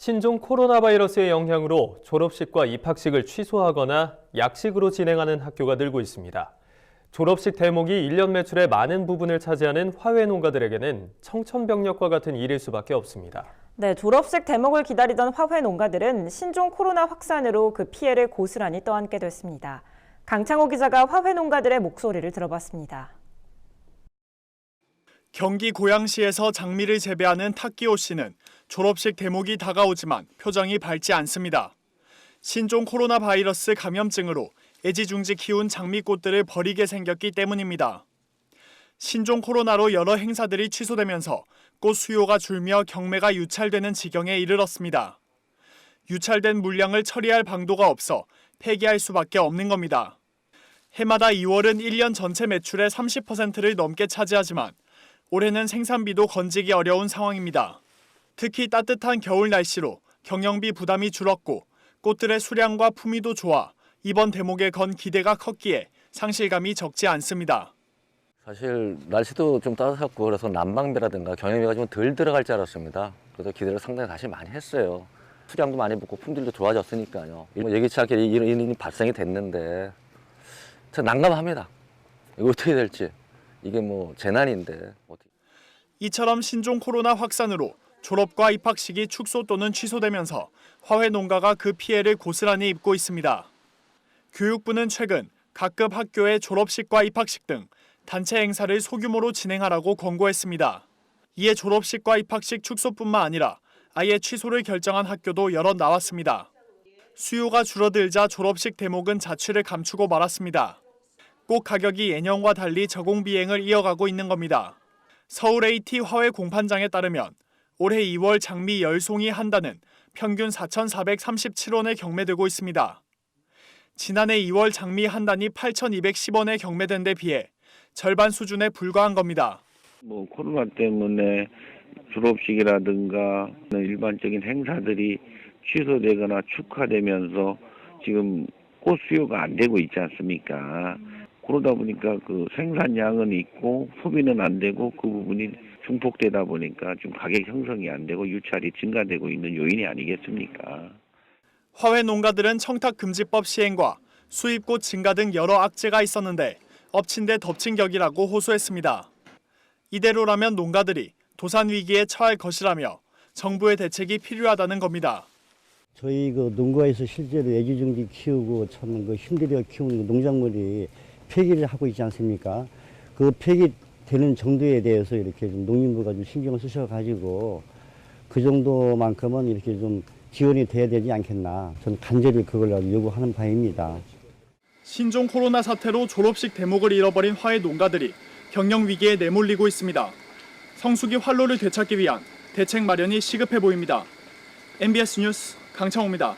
신종 코로나 바이러스의 영향으로 졸업식과 입학식을 취소하거나 약식으로 진행하는 학교가 늘고 있습니다. 졸업식 대목이 1년 매출의 많은 부분을 차지하는 화훼 농가들에게는 청천벽력과 같은 일일 수밖에 없습니다. 네, 졸업식 대목을 기다리던 화훼 농가들은 신종 코로나 확산으로 그 피해를 고스란히 떠안게 됐습니다. 강창호 기자가 화훼 농가들의 목소리를 들어봤습니다. 경기 고양시에서 장미를 재배하는 탁기호 씨는 졸업식 대목이 다가오지만 표정이 밝지 않습니다. 신종 코로나 바이러스 감염증으로 애지중지 키운 장미꽃들을 버리게 생겼기 때문입니다. 신종 코로나로 여러 행사들이 취소되면서 꽃 수요가 줄며 경매가 유찰되는 지경에 이르렀습니다. 유찰된 물량을 처리할 방도가 없어 폐기할 수밖에 없는 겁니다. 해마다 2월은 1년 전체 매출의 30%를 넘게 차지하지만 올해는 생산비도 건지기 어려운 상황입니다. 특히 따뜻한 겨울 날씨로 경영비 부담이 줄었고 꽃들의 수량과 품위도 좋아 이번 대목에 건 기대가 컸기에 상실감이 적지 않습니다. 사실 날씨도 좀 따뜻했고 그래서 난방비라든가 경영비가 좀 덜 들어갈 줄 알았습니다. 그래서 기대를 상당히 다시 많이 했어요. 수량도 많이 붙고 품질도 좋아졌으니까요. 예기치 않게 이런 일이 발생이 됐는데 참 난감합니다. 이거 어떻게 될지. 이게 뭐 재난인데. 이처럼 신종 코로나 확산으로 졸업과 입학식이 축소 또는 취소되면서 화훼 농가가 그 피해를 고스란히 입고 있습니다. 교육부는 최근 각급 학교의 졸업식과 입학식 등 단체 행사를 소규모로 진행하라고 권고했습니다. 이에 졸업식과 입학식 축소뿐만 아니라 아예 취소를 결정한 학교도 여럿 나왔습니다. 수요가 줄어들자 졸업식 대목은 자취를 감추고 말았습니다. 꽃 가격이 예년과 달리 저공 비행을 이어가고 있는 겁니다. 서울 AT 화훼 공판장에 따르면 올해 2월 장미 10송이 한 단은 평균 4,437원에 경매되고 있습니다. 지난해 2월 장미 한 단이 8,210원에 경매된 데 비해 절반 수준에 불과한 겁니다. 코로나 때문에 졸업식이라든가 일반적인 행사들이 취소되거나 축하되면서 지금 꽃 수요가 안 되고 있지 않습니까? 그러다 보니까 그 생산량은 있고 소비는 안 되고 그 부분이 중폭되다 보니까 좀 가격 형성이 안 되고 유찰이 증가되고 있는 요인이 아니겠습니까? 화훼 농가들은 청탁금지법 시행과 수입꽃 증가 등 여러 악재가 있었는데 엎친 데 덮친 격이라고 호소했습니다. 이대로라면 농가들이 도산 위기에 처할 것이라며 정부의 대책이 필요하다는 겁니다. 저희 그 농가에서 실제로 애지중지 키우고 참 힘들여 키우는 농작물이 폐기를 하고 있지 않습니까? 그 폐기되는 정도에 대해서 이렇게 좀 농림부가 좀 신경을 쓰셔가지고 그 정도만큼은 이렇게 좀 지원이 돼야 되지 않겠나. 저는 간절히 그걸 요구하는 바입니다. 신종 코로나 사태로 졸업식 대목을 잃어버린 화훼 농가들이 경영 위기에 내몰리고 있습니다. 성수기 활로를 되찾기 위한 대책 마련이 시급해 보입니다. MBS 뉴스 강창호입니다.